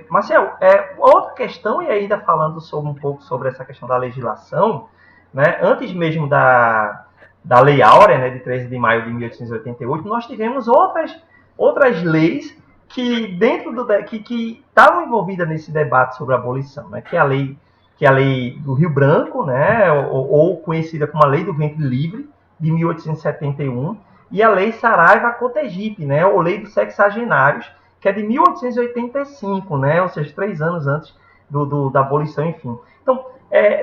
Marcel, outra questão, e ainda falando sobre, um pouco sobre essa questão da legislação, né, antes mesmo da Lei Áurea, né, de 13 de maio de 1888, nós tivemos outras leis que dentro que estavam envolvidas nesse debate sobre a abolição, né, que é a lei do Rio Branco, né, ou conhecida como a Lei do Ventre Livre, de 1871, e a Lei Saraiva-Cotegipe, né, ou Lei dos Sexagenários, que é de 1885, né? Ou seja, 3 anos antes da abolição, enfim. Então,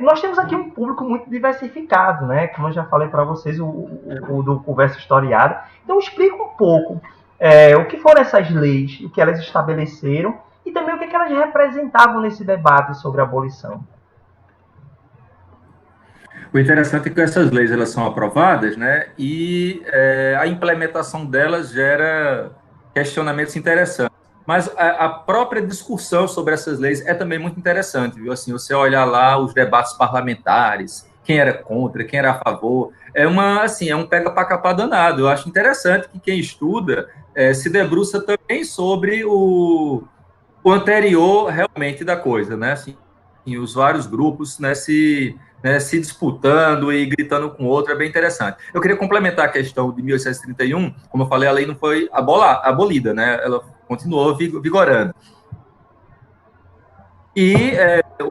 nós temos aqui um público muito diversificado, né? Como eu já falei para vocês, o do Conversa Historiada. Então, explica um pouco o que foram essas leis, o que elas estabeleceram e também o que elas representavam nesse debate sobre a abolição. O interessante é que essas leis elas são aprovadas, né? E a implementação delas gera questionamentos interessantes. Mas a própria discussão sobre essas leis é também muito interessante, viu? Assim, você olhar lá os debates parlamentares, quem era contra, quem era a favor, é um pega para capar danado. Eu acho interessante que quem estuda se debruça também sobre o anterior realmente da coisa, né? Assim, os vários grupos, se disputando e gritando com o outro, é bem interessante. Eu queria complementar a questão de 1831, como eu falei, a lei não foi abolida, né? Ela continuou vigorando. E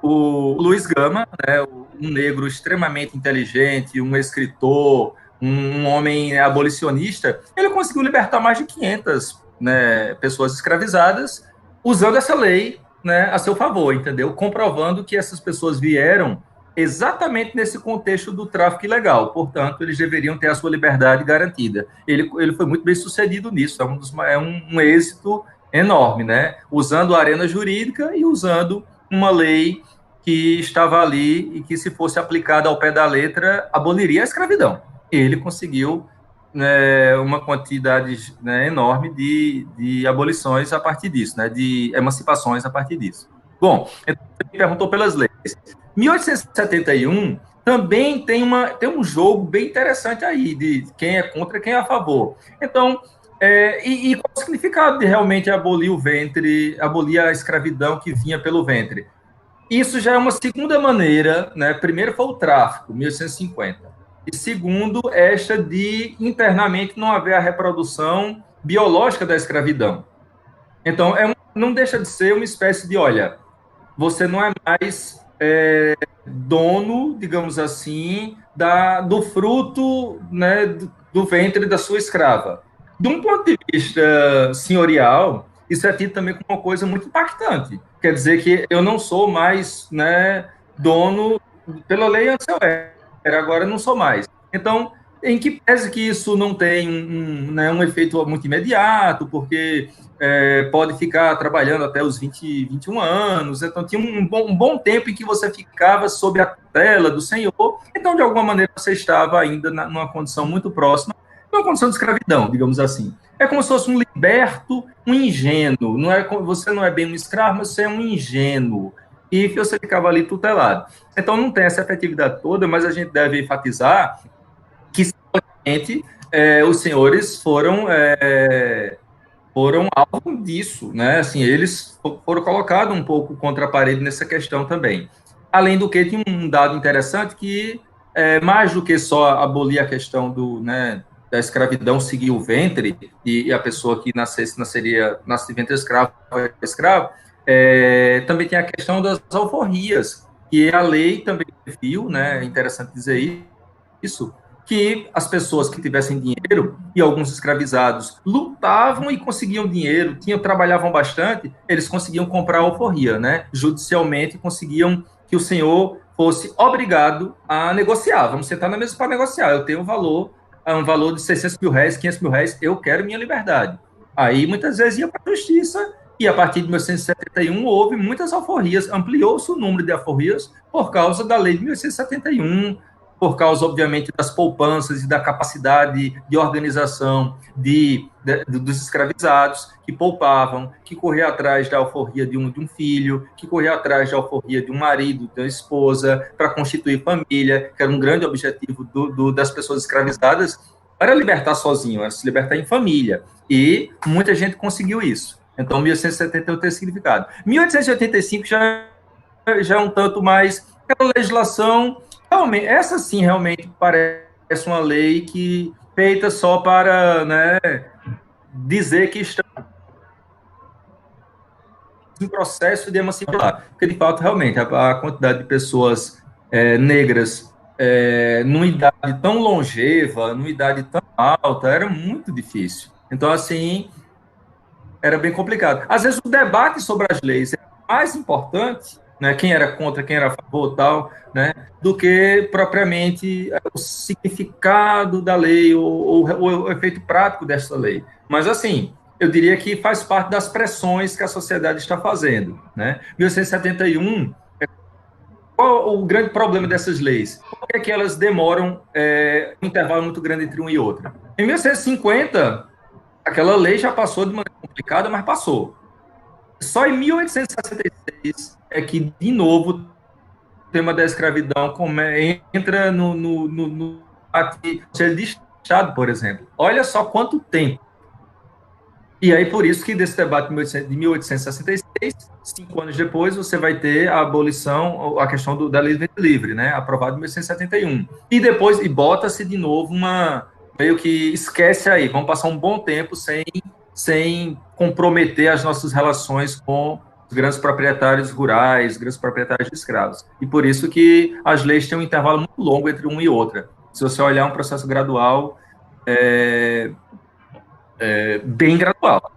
o Luiz Gama, né, um negro extremamente inteligente, um escritor, um homem abolicionista, ele conseguiu libertar mais de 500, né, pessoas escravizadas usando essa lei, né, a seu favor, entendeu? Comprovando que essas pessoas vieram exatamente nesse contexto do tráfico ilegal. Portanto, eles deveriam ter a sua liberdade garantida. Ele foi muito bem sucedido nisso. Um êxito enorme, né? Usando a arena jurídica e usando uma lei que estava ali e que, se fosse aplicada ao pé da letra, aboliria a escravidão. Ele conseguiu, né, uma quantidade, né, enorme de abolições a partir disso, né, de emancipações a partir disso. Bom, então, você me perguntou pelas leis. 1871 também tem um jogo bem interessante aí, de quem é contra e quem é a favor. Então, e qual o significado de realmente abolir o ventre, abolir a escravidão que vinha pelo ventre? Isso já é uma segunda maneira, né? Primeiro foi o tráfico, 1850. E segundo, esta de internamente não haver a reprodução biológica da escravidão. Então, não deixa de ser uma espécie de, olha, você não é mais dono, digamos assim, do fruto, né, do ventre da sua escrava. De um ponto de vista senhorial, isso é tido também como uma coisa muito impactante. Quer dizer que eu não sou mais, né, dono, pela lei antes eu era, agora eu não sou mais. Então, em que pese que isso não tem um efeito muito imediato, porque pode ficar trabalhando até os 20, 21 anos, então tinha um bom tempo em que você ficava sob a tutela do senhor, então de alguma maneira você estava ainda numa condição muito próxima, numa condição de escravidão, digamos assim. É como se fosse um liberto, um ingênuo, você não é bem um escravo, mas você é um ingênuo, e você ficava ali tutelado. Então não tem essa efetividade toda, mas a gente deve enfatizar que os senhores foram alvo disso, né? Assim, eles foram colocados um pouco contra a parede nessa questão também. Além do que, tinha um dado interessante que, mais do que só abolir a questão da escravidão, seguir o ventre, e a pessoa que nasce de ventre escravo, também tem a questão das alforrias, que a lei também viu, né? É interessante dizer isso, que as pessoas que tivessem dinheiro e alguns escravizados lutavam e conseguiam dinheiro, trabalhavam bastante, eles conseguiam comprar a alforria, né? Judicialmente conseguiam que o senhor fosse obrigado a negociar. Vamos sentar na mesa para negociar. Eu tenho um valor de 600 mil reais, 500 mil reais, eu quero minha liberdade. Aí muitas vezes ia para a justiça e a partir de 1971 houve muitas alforrias, ampliou-se o número de alforrias por causa da lei de 1871, por causa, obviamente, das poupanças e da capacidade de organização dos escravizados, que poupavam, que corriam atrás da alforria de um filho, que corriam atrás da alforria de um marido, de uma esposa, para constituir família, que era um grande objetivo das pessoas escravizadas, era libertar sozinho, era se libertar em família. E muita gente conseguiu isso. Então, 1871 tem significado. 1885 já é um tanto mais... Aquela legislação, realmente, essa sim realmente parece uma lei que feita só para, né, dizer que estamos em processo de emancipação. Porque, de fato, realmente, a quantidade de pessoas negras numa idade tão longeva, numa idade tão alta, era muito difícil. Então, assim, era bem complicado. Às vezes, o debate sobre as leis é mais importante, né, quem era contra, quem era a favor, tal, né, do que propriamente o significado da lei ou o efeito prático dessa lei. Mas, assim, eu diria que faz parte das pressões que a sociedade está fazendo, né? 1871, qual o grande problema dessas leis? Por que é que elas demoram um intervalo muito grande entre uma e outra? Em 1850, aquela lei já passou de maneira complicada, mas passou. Só em 1866 é que, de novo, o tema da escravidão entra no de Estado, por exemplo. Olha só quanto tempo. E aí, por isso que desse debate de 1866, 5 anos depois, você vai ter a abolição, a questão da lei livre, né, aprovada em 1871. E depois, bota-se de novo meio que esquece aí, vamos passar um bom tempo sem comprometer as nossas relações com os grandes proprietários rurais, grandes proprietários de escravos. E por isso que as leis têm um intervalo muito longo entre uma e outra. Se você olhar um processo gradual, bem gradual.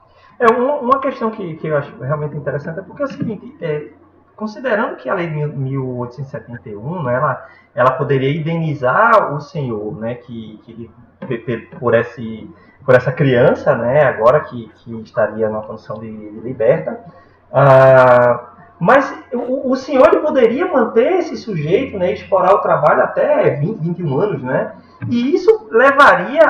Uma questão que eu acho realmente interessante é porque é o seguinte, considerando que a lei de 1871, né, ela poderia indenizar o senhor, né, por essa criança, né, agora que estaria numa condição de liberta, mas o senhor ele poderia manter esse sujeito, né, explorar o trabalho até 20, 21 anos, né, e isso levaria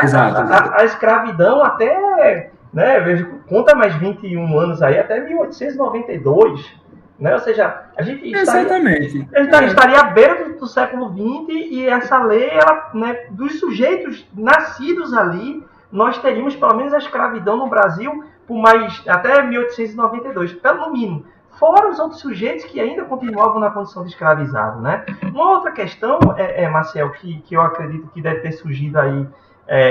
a escravidão até, né, conta mais 21 anos aí, até 1892, né? Ou seja, a gente estaria à beira do século XX e essa lei, ela, né, dos sujeitos nascidos ali, nós teríamos pelo menos a escravidão no Brasil por mais até 1892, pelo mínimo. Fora os outros sujeitos que ainda continuavam na condição de escravizado, né? Uma outra questão, Marcel, que eu acredito que deve ter surgido aí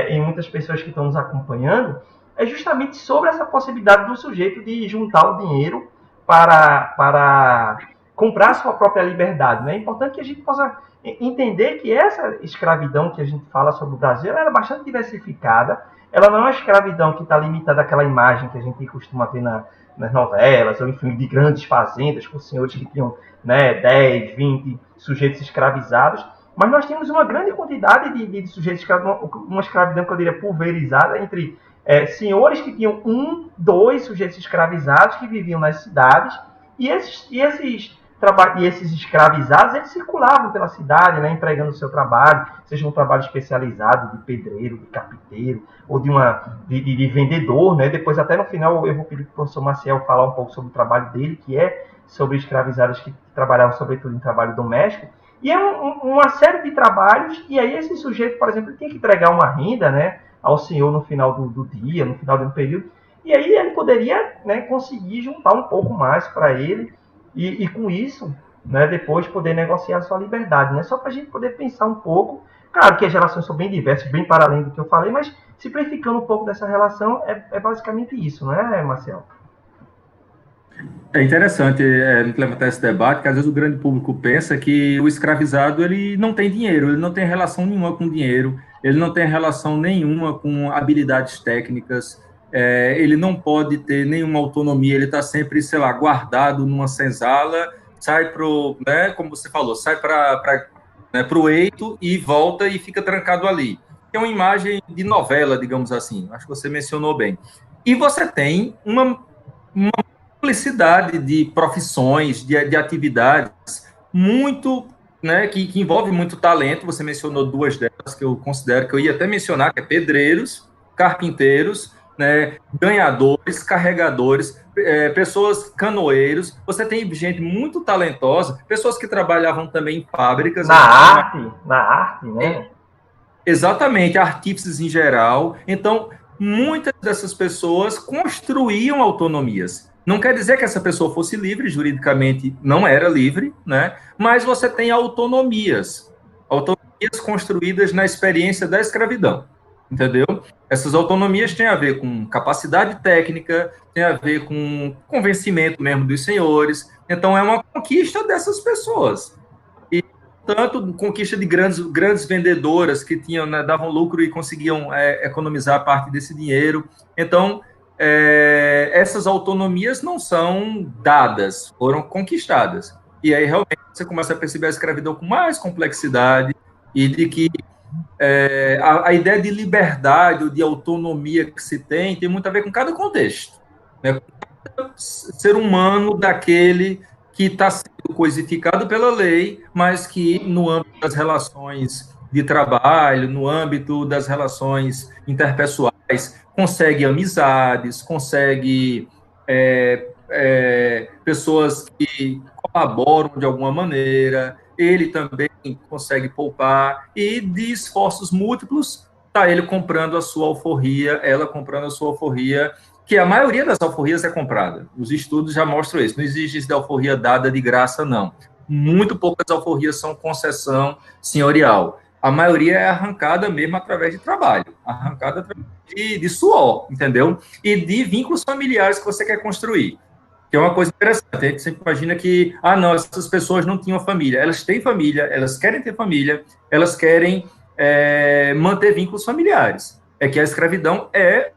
em muitas pessoas que estão nos acompanhando, é justamente sobre essa possibilidade do sujeito de juntar o dinheiro para comprar a sua própria liberdade, né? É importante que a gente possa entender que essa escravidão que a gente fala sobre o Brasil, ela é bastante diversificada. Ela não é uma escravidão que está limitada àquela imagem que a gente costuma ver nas novelas, ou enfim, de grandes fazendas, com senhores que tinham, né, 10, 20 sujeitos escravizados. Mas nós temos uma grande quantidade de sujeitos escravizados, uma escravidão que eu diria pulverizada entre senhores que tinham 1, 2 sujeitos escravizados que viviam nas cidades, e esses escravizados, eles circulavam pela cidade, né, empregando o seu trabalho, seja um trabalho especializado de pedreiro, de carpinteiro, ou de vendedor, né? Depois, até no final, eu vou pedir para o professor Maciel falar um pouco sobre o trabalho dele, que é sobre escravizados que trabalhavam, sobretudo, em trabalho doméstico. E é uma série de trabalhos, e aí esse sujeito, por exemplo, tem que entregar uma renda, né, ao senhor no final do dia, no final de um período, e aí ele poderia, né, conseguir juntar um pouco mais para ele, e com isso, né, depois poder negociar a sua liberdade, né? Só para a gente poder pensar um pouco. Claro que as relações são bem diversas, bem para além do que eu falei, mas simplificando um pouco dessa relação, é basicamente isso, não é, Marcelo? É interessante levantar esse debate, que às vezes o grande público pensa que o escravizado ele não tem dinheiro, ele não tem relação nenhuma com dinheiro, ele não tem relação nenhuma com habilidades técnicas, ele não pode ter nenhuma autonomia, ele está sempre, sei lá, guardado numa senzala, sai né, como você falou, sai para o eito e volta e fica trancado ali. É uma imagem de novela, digamos assim, acho que você mencionou bem. E você tem uma multiplicidade de profissões, de atividades, muito, né, que envolve muito talento. Você mencionou 2 delas que eu considero, que eu ia até mencionar, que é pedreiros, carpinteiros, né, ganhadores, carregadores, pessoas canoeiros. Você tem gente muito talentosa, pessoas que trabalhavam também em fábricas. Na arte, né? Exatamente, artífices em geral. Então, muitas dessas pessoas construíam autonomias. Não quer dizer que essa pessoa fosse livre, juridicamente não era livre, né? Mas você tem autonomias construídas na experiência da escravidão, entendeu? Essas autonomias têm a ver com capacidade técnica, tem a ver com convencimento mesmo dos senhores. Então, é uma conquista dessas pessoas. E tanto conquista de grandes vendedoras que tinham, né, davam lucro e conseguiam economizar parte desse dinheiro. Então, essas autonomias não são dadas, foram conquistadas. E aí, realmente, você começa a perceber a escravidão com mais complexidade e de que a ideia de liberdade ou de autonomia que se tem muito a ver com cada contexto. Né? Cada ser humano daquele que está sendo coisificado pela lei, mas que no âmbito das relações de trabalho, no âmbito das relações interpessoais, consegue amizades, consegue pessoas que colaboram de alguma maneira, ele também consegue poupar, e de esforços múltiplos, está ele comprando a sua alforria, ela comprando a sua alforria, que a maioria das alforrias é comprada. Os estudos já mostram isso. Não existe isso de alforria dada de graça, não. Muito poucas alforrias são concessão senhorial. A maioria é arrancada mesmo através de trabalho, arrancada através de suor, entendeu? E de vínculos familiares que você quer construir. Que é uma coisa interessante, a gente sempre imagina que, não, essas pessoas não tinham família. Elas têm família, elas querem ter família, elas querem manter vínculos familiares. É que a escravidão é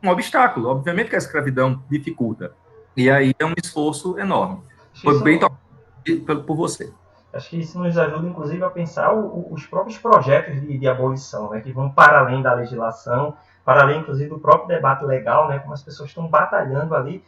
um obstáculo, obviamente que a escravidão dificulta. E aí é um esforço enorme. Foi bem tocado por você. Acho que isso nos ajuda, inclusive, a pensar os próprios projetos de abolição, né, que vão para além da legislação, para além, inclusive, do próprio debate legal, né, como as pessoas estão batalhando ali.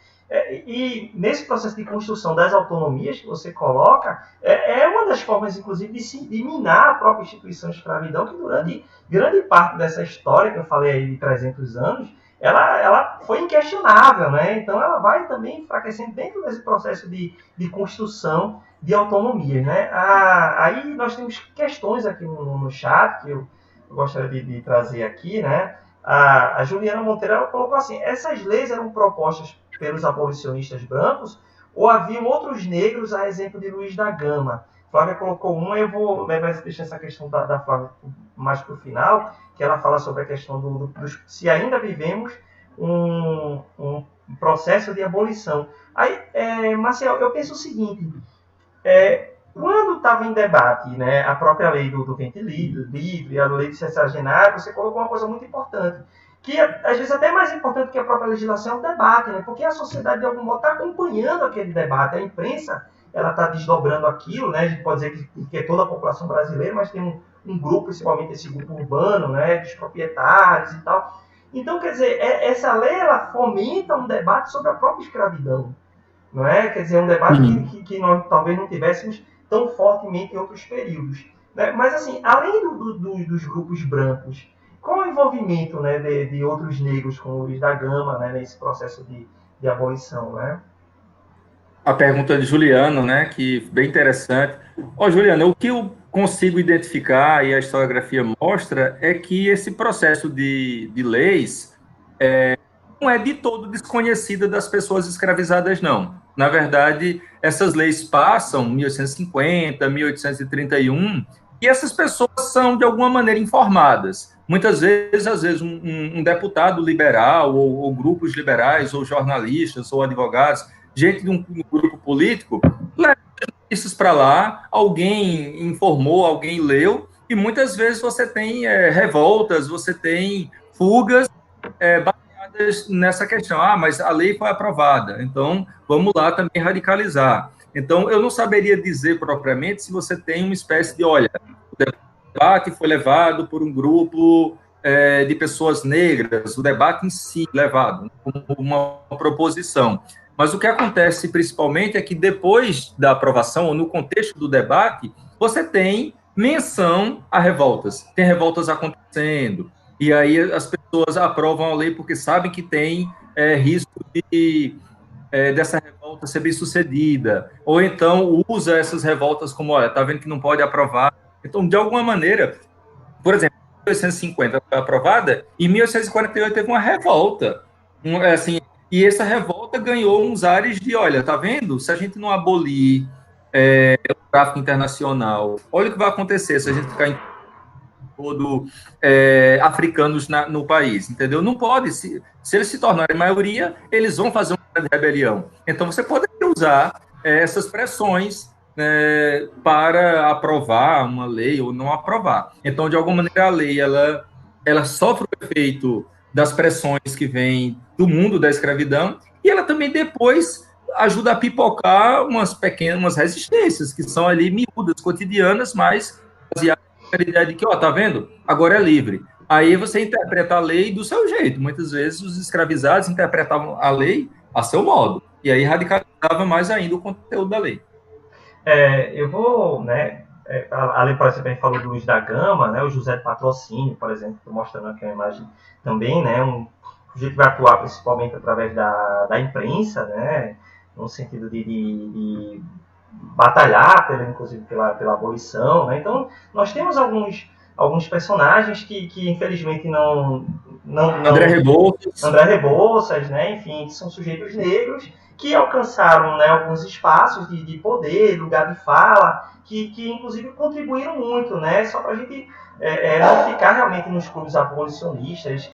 E nesse processo de construção das autonomias que você coloca, é uma das formas, inclusive, de minar a própria instituição de escravidão, que durante grande parte dessa história, que eu falei aí de 300 anos, ela foi inquestionável, né? Então ela vai também enfraquecendo dentro desse processo de construção de autonomias, né? Aí nós temos questões aqui no chat que eu gostaria de trazer aqui, né? A Juliana Monteiro ela colocou assim: essas leis eram propostas pelos abolicionistas brancos ou haviam outros negros, a exemplo de Luiz da Gama? Flávia colocou uma, eu vou deixar essa questão da Flávia mais para o final, que ela fala sobre a questão se ainda vivemos um processo de abolição. Aí, Marcel, eu penso o seguinte, quando estava em debate, né, a própria lei do ventre livre, a lei de sexagenário, você colocou uma coisa muito importante, que às vezes até mais importante que a própria legislação é o debate, né, porque a sociedade de algum modo está acompanhando aquele debate, a imprensa ela está desdobrando aquilo, né, a gente pode dizer que é toda a população brasileira, mas tem um grupo, principalmente esse grupo urbano, né, dos proprietários e tal. Então, quer dizer, essa lei ela fomenta um debate sobre a própria escravidão, não é? Quer dizer, um debate que nós talvez não tivéssemos tão fortemente em outros períodos, né? Mas, assim, além dos grupos brancos, qual é o envolvimento, né, de outros negros, como o Luiz da Gama, né, nesse processo de abolição, né? A pergunta de Juliano, né, que bem interessante. Juliano, o que eu consigo identificar e a historiografia mostra é que esse processo de leis não é de todo desconhecida das pessoas escravizadas, não. Na verdade, essas leis passam em 1850, 1831, e essas pessoas são, de alguma maneira, informadas. Muitas vezes, às vezes, um deputado liberal, ou grupos liberais, ou jornalistas, ou advogados, gente de um grupo político, leva isso para lá, alguém informou, alguém leu, e muitas vezes você tem revoltas, você tem fugas baseadas nessa questão. Mas a lei foi aprovada, então vamos lá também radicalizar. Então, eu não saberia dizer propriamente se você tem uma espécie de, olha, o debate foi levado por um grupo de pessoas negras, o debate em si levado como uma proposição. Mas o que acontece principalmente é que depois da aprovação, ou no contexto do debate, você tem menção a revoltas. Tem revoltas acontecendo. E aí as pessoas aprovam a lei porque sabem que tem risco dessa revolta ser bem sucedida. Ou então usa essas revoltas como, olha, está vendo que não pode aprovar. Então, de alguma maneira, por exemplo, 1850 foi aprovada, em 1848 teve uma revolta. Assim, e essa revolta ganhou uns ares de, olha, tá vendo? Se a gente não abolir o tráfico internacional, olha o que vai acontecer se a gente ficar em todo africanos no país, entendeu? Não pode, se eles se tornarem maioria, eles vão fazer uma grande rebelião. Então, você poderia usar essas pressões para aprovar uma lei ou não aprovar. Então, de alguma maneira, a lei ela sofre o efeito das pressões que vêm do mundo da escravidão e ela também depois ajuda a pipocar umas resistências que são ali miúdas, cotidianas, mas baseadas na ideia de que, ó, tá vendo? Agora é livre. Aí você interpreta a lei do seu jeito. Muitas vezes os escravizados interpretavam a lei a seu modo. E aí radicalizava mais ainda o conteúdo da lei. Eu vou, né, além, por exemplo, a gente falou do Luiz da Gama, né, o José de Patrocínio, por exemplo, estou mostrando aqui a imagem também, né, um sujeito que vai atuar principalmente através da imprensa, né, no sentido de batalhar, inclusive, pela abolição, né. Então, nós temos alguns personagens que infelizmente não André Rebouças, né, enfim, que são sujeitos negros que alcançaram, né, alguns espaços de poder, lugar de fala, que inclusive contribuíram muito, né, só para a gente não ficar realmente nos clubes abolicionistas,